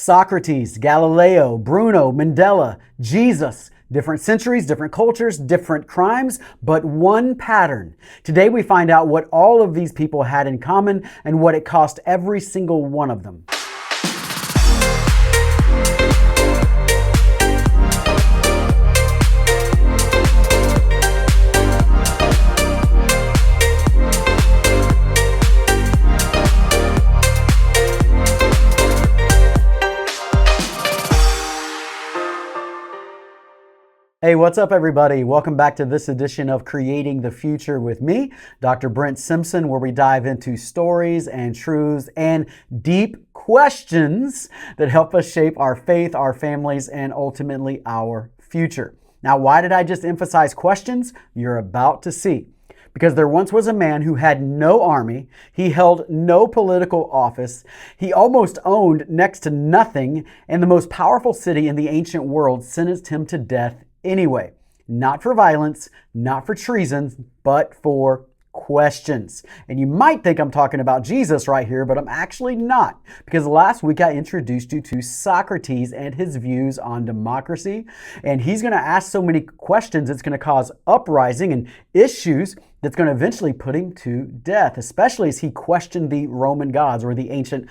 Socrates, Galileo, Bruno, Mandela, Jesus. Different centuries, different cultures, different crimes, but one pattern. Today we find out what all of these people had in common and what it cost every single one of them. Hey, what's up everybody? Welcome back to this edition of Creating the Future with me, Dr. Brent Simpson, where we dive into stories and truths and deep questions that help us shape our faith, our families, and ultimately our future. Now, why did I just emphasize questions? You're about to see. Because there once was a man who had no army, he held no political office, he almost owned next to nothing, and the most powerful city in the ancient world sentenced him to death anyway. Not for violence, not for treason, but for questions. And you might think I'm talking about Jesus right here, but I'm actually not. Because last week I introduced you to Socrates and his views on democracy. And he's going to ask so many questions, it's going to cause uprising and issues that's going to eventually put him to death, especially as he questioned the Roman gods, or the ancient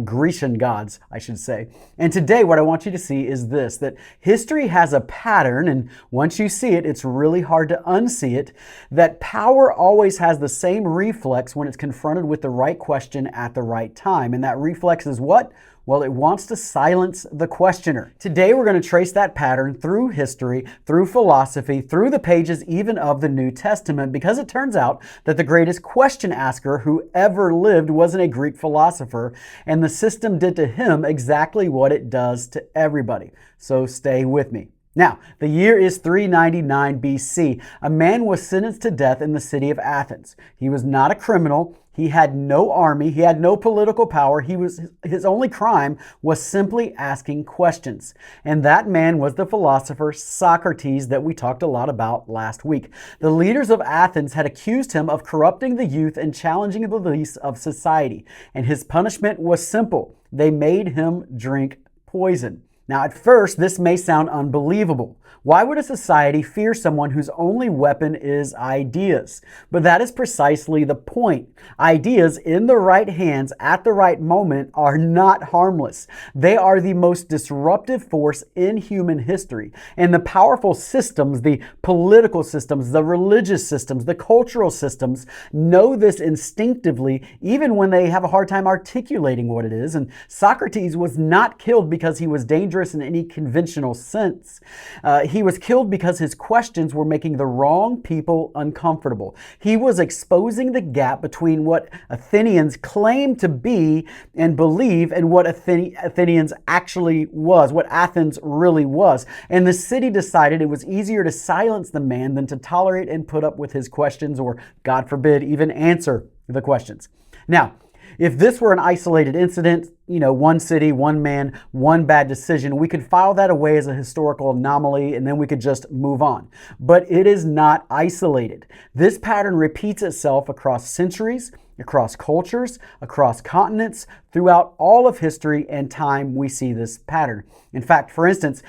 Grecian gods, I should say. And today what I want you to see is this, that history has a pattern, and once you see it, it's really hard to unsee it, that power always has the same reflex when it's confronted with the right question at the right time. And that reflex is what? Well, it wants to silence the questioner. Today, we're going to trace that pattern through history, through philosophy, through the pages even of the New Testament, because it turns out that the greatest question asker who ever lived wasn't a Greek philosopher, and the system did to him exactly what it does to everybody. So stay with me. Now, the year is 399 BC. A man was sentenced to death in the city of Athens. He was not a criminal. He had no army. He had no political power. His only crime was simply asking questions. And that man was the philosopher Socrates that we talked a lot about last week. The leaders of Athens had accused him of corrupting the youth and challenging the beliefs of society. And his punishment was simple. They made him drink poison. Now, at first, this may sound unbelievable. Why would a society fear someone whose only weapon is ideas? But that is precisely the point. Ideas in the right hands at the right moment are not harmless. They are the most disruptive force in human history. And the powerful systems, the political systems, the religious systems, the cultural systems know this instinctively, even when they have a hard time articulating what it is. And Socrates was not killed because he was dangerous in any conventional sense. He was killed because his questions were making the wrong people uncomfortable. He was exposing the gap between what Athenians claimed to be and believe and what Athenians actually was, what Athens really was. And the city decided it was easier to silence the man than to tolerate and put up with his questions, or, God forbid, even answer the questions. Now, if this were an isolated incident, one city, one man, one bad decision, we could file that away as a historical anomaly and then we could just move on. But it is not isolated. This pattern repeats itself across centuries, across cultures, across continents, throughout all of history and time. We see this pattern. In fact, for instance,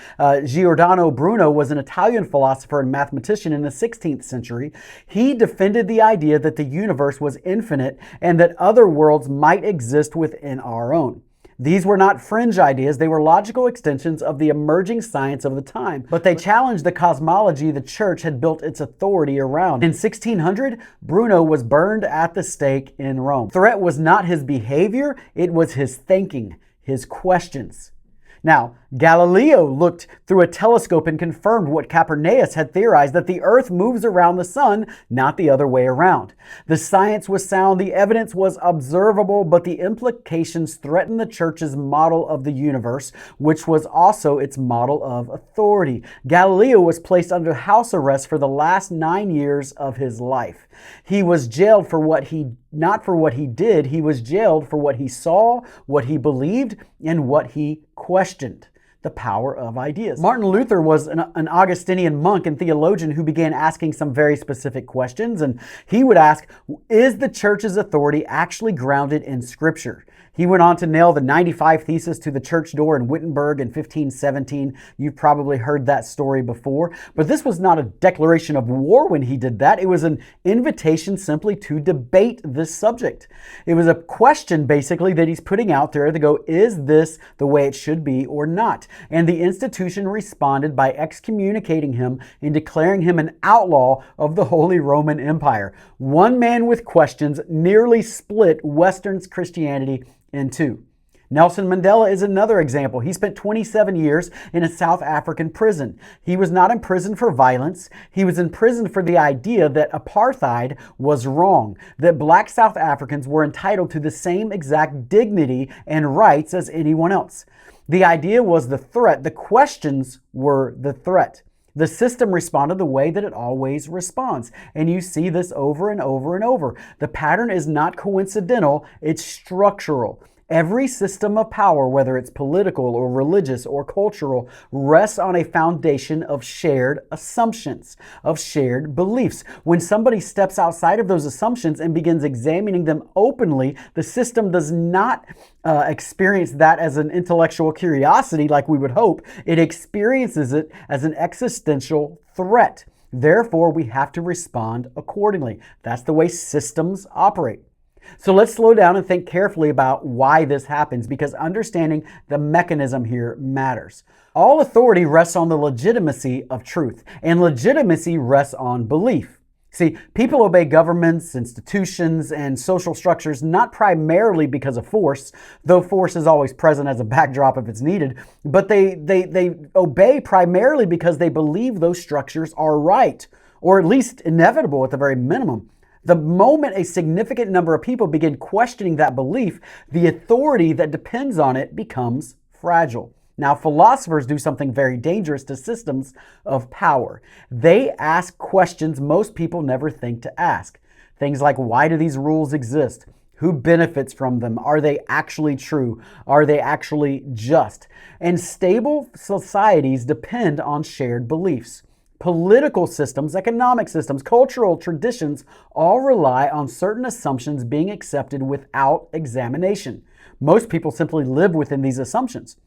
Giordano Bruno was an Italian philosopher and mathematician in the 16th century. He defended the idea that the universe was infinite and that other worlds might exist within our own. These were not fringe ideas, they were logical extensions of the emerging science of the time, but they challenged the cosmology the church had built its authority around. In 1600, Bruno was burned at the stake in Rome. The threat was not his behavior, it was his thinking, his questions. Now, Galileo looked through a telescope and confirmed what Copernicus had theorized, that the earth moves around the sun, not the other way around. The science was sound, the evidence was observable, but the implications threatened the church's model of the universe, which was also its model of authority. Galileo was placed under house arrest for the last 9 years of his life. He was jailed for not for what he did, he was jailed for what he saw, what he believed, and what he questioned. the power of ideas. Martin Luther was an Augustinian monk and theologian who began asking some very specific questions, and he would ask, is the church's authority actually grounded in Scripture? He went on to nail the 95 Theses to the church door in Wittenberg in 1517. You've probably heard that story before. But this was not a declaration of war when he did that. It was an invitation simply to debate this subject. It was a question basically that he's putting out there to go, is this the way it should be or not? And the institution responded by excommunicating him and declaring him an outlaw of the Holy Roman Empire. One man with questions nearly split Western Christianity in two. Nelson Mandela is another example. He spent 27 years in a South African prison. He was not in prison for violence. He was in prison for the idea that apartheid was wrong, that black South Africans were entitled to the same exact dignity and rights as anyone else. The idea was the threat. The questions were the threat. The system responded the way that it always responds. And you see this over and over and over. The pattern is not coincidental, it's structural. Every system of power, whether it's political or religious or cultural, rests on a foundation of shared assumptions, of shared beliefs. When somebody steps outside of those assumptions and begins examining them openly, the system does not experience that as an intellectual curiosity like we would hope. It experiences it as an existential threat. Therefore, we have to respond accordingly. That's the way systems operate. So let's slow down and think carefully about why this happens, because understanding the mechanism here matters. All authority rests on the legitimacy of truth, and legitimacy rests on belief. See, people obey governments, institutions, and social structures not primarily because of force, though force is always present as a backdrop if it's needed, but they obey primarily because they believe those structures are right, or at least inevitable at the very minimum. The moment a significant number of people begin questioning that belief, the authority that depends on it becomes fragile. Now, philosophers do something very dangerous to systems of power. They ask questions most people never think to ask. Things like, why do these rules exist? Who benefits from them? Are they actually true? Are they actually just? And stable societies depend on shared beliefs. Political systems, economic systems, cultural traditions all rely on certain assumptions being accepted without examination. Most people simply live within these assumptions.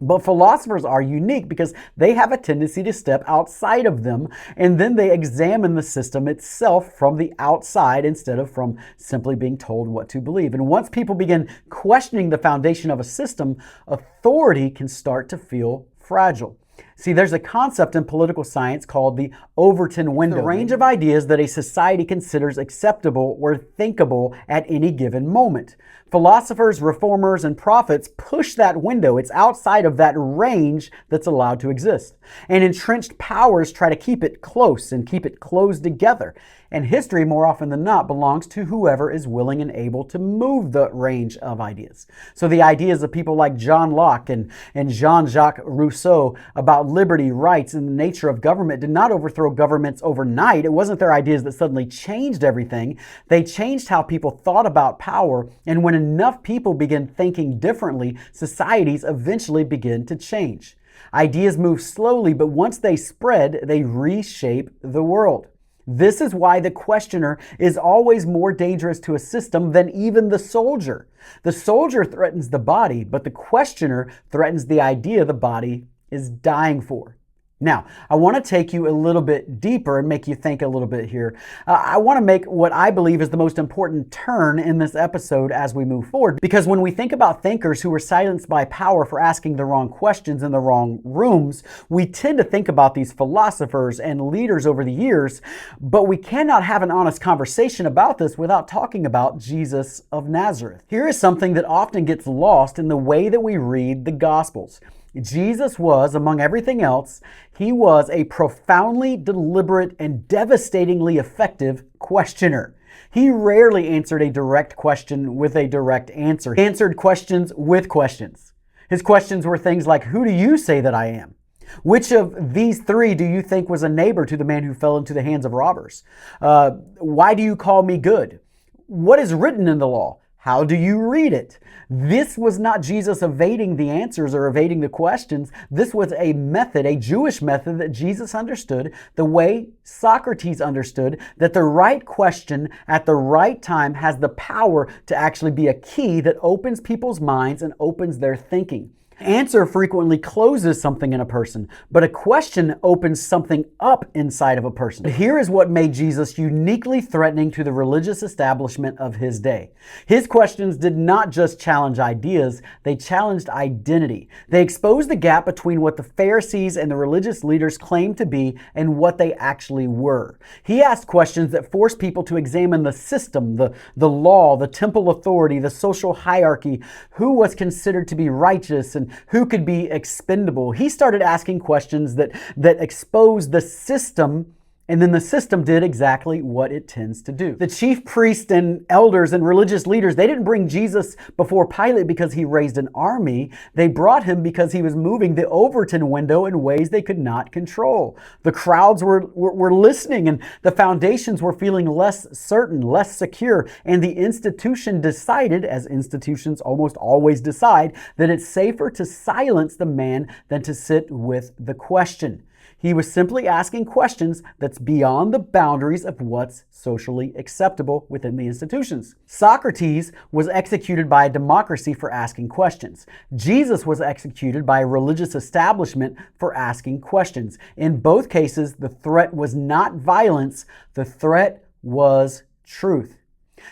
But philosophers are unique because they have a tendency to step outside of them, and then they examine the system itself from the outside instead of from simply being told what to believe. And once people begin questioning the foundation of a system, authority can start to feel fragile. See, there's a concept in political science called the Overton window, the range of ideas that a society considers acceptable or thinkable at any given moment. Philosophers, reformers, and prophets push that window. It's outside of that range that's allowed to exist. And entrenched powers try to keep it close and keep it closed together. And history, more often than not, belongs to whoever is willing and able to move the range of ideas. So the ideas of people like John Locke and Jean-Jacques Rousseau about liberty, rights, and the nature of government did not overthrow governments overnight. It wasn't their ideas that suddenly changed everything. They changed how people thought about power, and when enough people begin thinking differently, societies eventually begin to change. Ideas move slowly, but once they spread, they reshape the world. This is why the questioner is always more dangerous to a system than even the soldier. The soldier threatens the body, but the questioner threatens the idea the body is dying for. Now, I want to take you a little bit deeper and make you think a little bit here. I want to make what I believe is the most important turn in this episode as we move forward. Because when we think about thinkers who were silenced by power for asking the wrong questions in the wrong rooms, we tend to think about these philosophers and leaders over the years, but we cannot have an honest conversation about this without talking about Jesus of Nazareth. Here is something that often gets lost in the way that we read the Gospels. Jesus was, among everything else, he was a profoundly deliberate and devastatingly effective questioner. He rarely answered a direct question with a direct answer. He answered questions with questions. His questions were things like, who do you say that I am? Which of these three do you think was a neighbor to the man who fell into the hands of robbers? Why do you call me good? What is written in the law? How do you read it? This was not Jesus evading the answers or evading the questions. This was a method, a Jewish method that Jesus understood the way Socrates understood, that the right question at the right time has the power to actually be a key that opens people's minds and opens their thinking. Answer frequently closes something in a person, but a question opens something up inside of a person. Here is what made Jesus uniquely threatening to the religious establishment of his day. His questions did not just challenge ideas, they challenged identity. They exposed the gap between what the Pharisees and the religious leaders claimed to be and what they actually were. He asked questions that forced people to examine the system, the law, the temple authority, the social hierarchy, who was considered to be righteous and who could be expendable. He started asking questions that exposed the system, and then the system did exactly what it tends to do. The chief priests and elders and religious leaders, they didn't bring Jesus before Pilate because he raised an army. They brought him because he was moving the Overton window in ways they could not control. The crowds were listening, and the foundations were feeling less certain, less secure, and the institution decided, as institutions almost always decide, that it's safer to silence the man than to sit with the question. He was simply asking questions that's beyond the boundaries of what's socially acceptable within the institutions. Socrates was executed by a democracy for asking questions. Jesus was executed by a religious establishment for asking questions. In both cases, the threat was not violence, the threat was truth.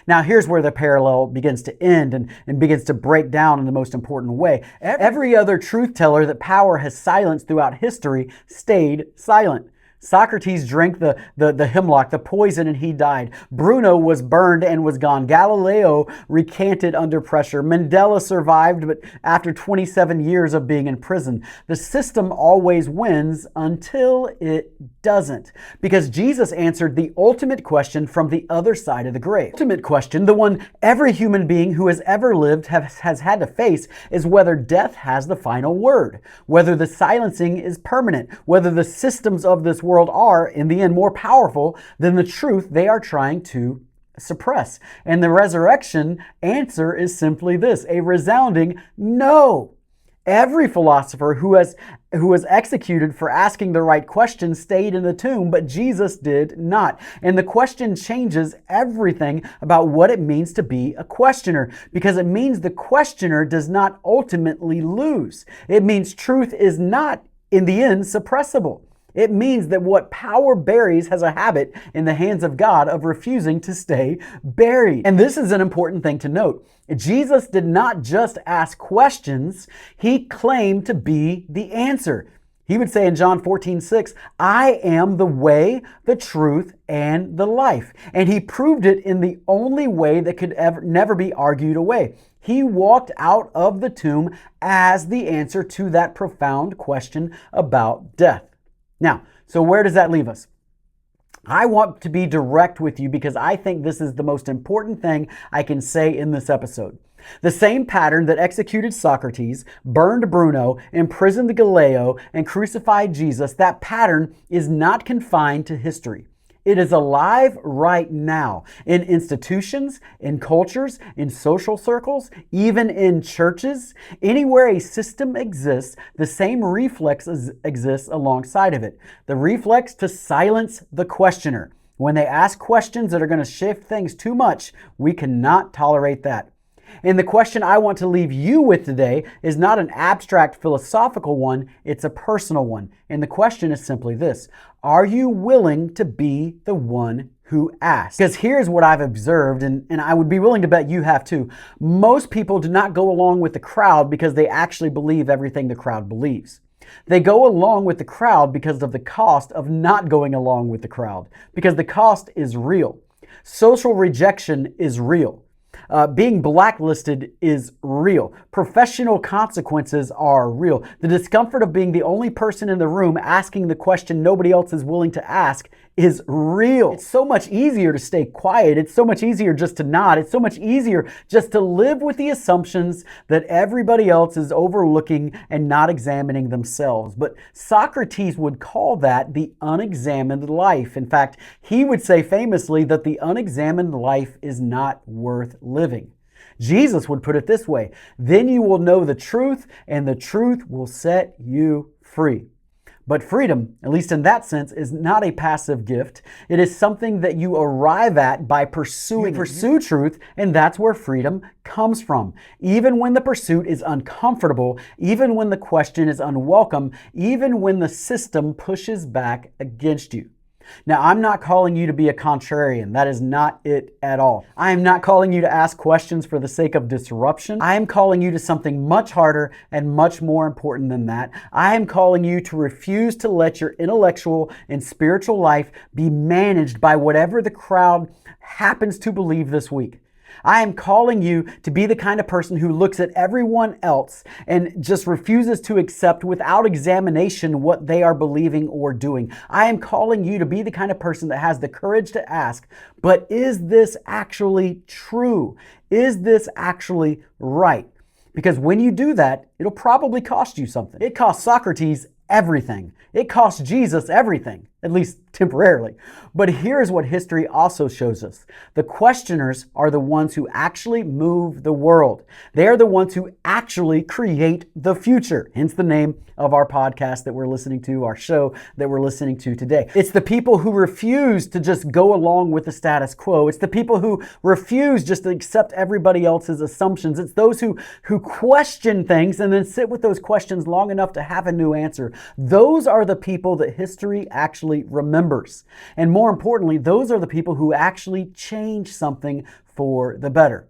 Now, here's where the parallel begins to end and begins to break down in the most important way. Every other truth teller that power has silenced throughout history stayed silent. Socrates drank the hemlock, the poison, and he died. Bruno was burned and was gone. Galileo recanted under pressure. Mandela survived, but after 27 years of being in prison. The system always wins until it doesn't. Because Jesus answered the ultimate question from the other side of the grave. The ultimate question, the one every human being who has ever lived has had to face, is whether death has the final word, whether the silencing is permanent, whether the systems of this world are, in the end, more powerful than the truth they are trying to suppress. And the resurrection answer is simply this, a resounding no. Every philosopher who was executed for asking the right question stayed in the tomb, but Jesus did not. And the question changes everything about what it means to be a questioner, because it means the questioner does not ultimately lose. It means truth is not, in the end, suppressible. It means that what power buries has a habit in the hands of God of refusing to stay buried. And this is an important thing to note. Jesus did not just ask questions, he claimed to be the answer. He would say in John 14:6, I am the way, the truth, and the life. And he proved it in the only way that could never be argued away. He walked out of the tomb as the answer to that profound question about death. Now, so where does that leave us? I want to be direct with you because I think this is the most important thing I can say in this episode. The same pattern that executed Socrates, burned Bruno, imprisoned Galileo, and crucified Jesus, that pattern is not confined to history. It is alive right now in institutions, in cultures, in social circles, even in churches. Anywhere a system exists, the same reflex exists alongside of it. The reflex to silence the questioner. When they ask questions that are going to shift things too much, we cannot tolerate that. And the question I want to leave you with today is not an abstract philosophical one, it's a personal one. And the question is simply this: are you willing to be the one who asks? Because here's what I've observed, and I would be willing to bet you have too. Most people do not go along with the crowd because they actually believe everything the crowd believes. They go along with the crowd because of the cost of not going along with the crowd, because the cost is real. Social rejection is real. Being blacklisted is real. Professional consequences are real. The discomfort of being the only person in the room asking the question nobody else is willing to ask is real. It's so much easier to stay quiet. It's so much easier just to nod. It's so much easier just to live with the assumptions that everybody else is overlooking and not examining themselves. But Socrates would call that the unexamined life. In fact, he would say famously that the unexamined life is not worth living. Jesus would put it this way: then you will know the truth, and the truth will set you free. But freedom, at least in that sense, is not a passive gift. It is something that you arrive at by pursuing. You pursue truth, and that's where freedom comes from. Even when the pursuit is uncomfortable, even when the question is unwelcome, even when the system pushes back against you. Now, I'm not calling you to be a contrarian. That is not it at all. I am not calling you to ask questions for the sake of disruption. I am calling you to something much harder and much more important than that. I am calling you to refuse to let your intellectual and spiritual life be managed by whatever the crowd happens to believe this week. I am calling you to be the kind of person who looks at everyone else and just refuses to accept without examination what they are believing or doing. I am calling you to be the kind of person that has the courage to ask, but is this actually true? Is this actually right? Because when you do that, it'll probably cost you something. It cost Socrates everything. It cost Jesus everything, at least temporarily. But here's what history also shows us. The questioners are the ones who actually move the world. They are the ones who actually create the future. Hence the name of our podcast that we're listening to, our show that we're listening to today. It's the people who refuse to just go along with the status quo. It's the people who refuse just to accept everybody else's assumptions. It's those who question things and then sit with those questions long enough to have a new answer. Those are the people that history actually remembers. And more importantly, those are the people who actually change something for the better.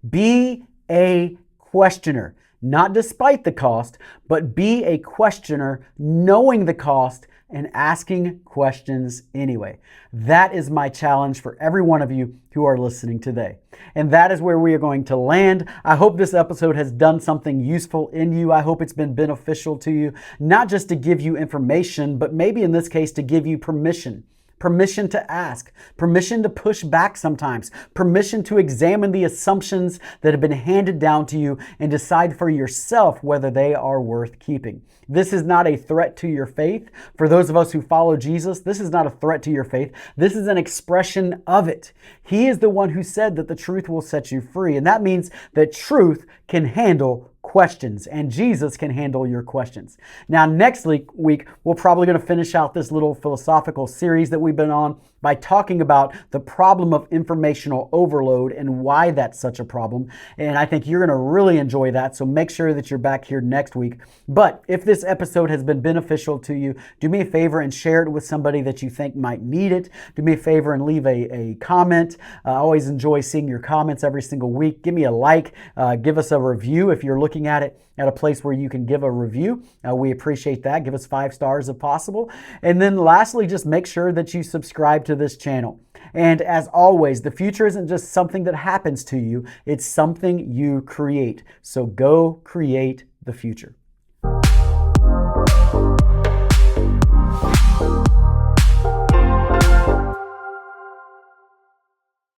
Be a questioner, not despite the cost, but be a questioner knowing the cost and asking questions anyway. That is my challenge for every one of you who are listening today. And that is where we are going to land. I hope this episode has done something useful in you. I hope it's been beneficial to you, not just to give you information, but maybe in this case to give you permission. Permission to ask, permission to push back sometimes, permission to examine the assumptions that have been handed down to you and decide for yourself whether they are worth keeping. This is not a threat to your faith. For those of us who follow Jesus, this is not a threat to your faith. This is an expression of it. He is the one who said that the truth will set you free. And that means that truth can handle questions, and Jesus can handle your questions. Now, next week, we're probably going to finish out this little philosophical series that we've been on by talking about the problem of informational overload and why that's such a problem. And I think you're going to really enjoy that. So make sure that you're back here next week. But if this episode has been beneficial to you, do me a favor and share it with somebody that you think might need it. Do me a favor and leave a comment. I always enjoy seeing your comments every single week. Give me a like. Give us a review if you're looking at it at a place where you can give a review. We appreciate that. Give us 5 stars if possible. And then lastly, just make sure that you subscribe to this channel. And as always, the future isn't just something that happens to you. It's something you create. So go create the future.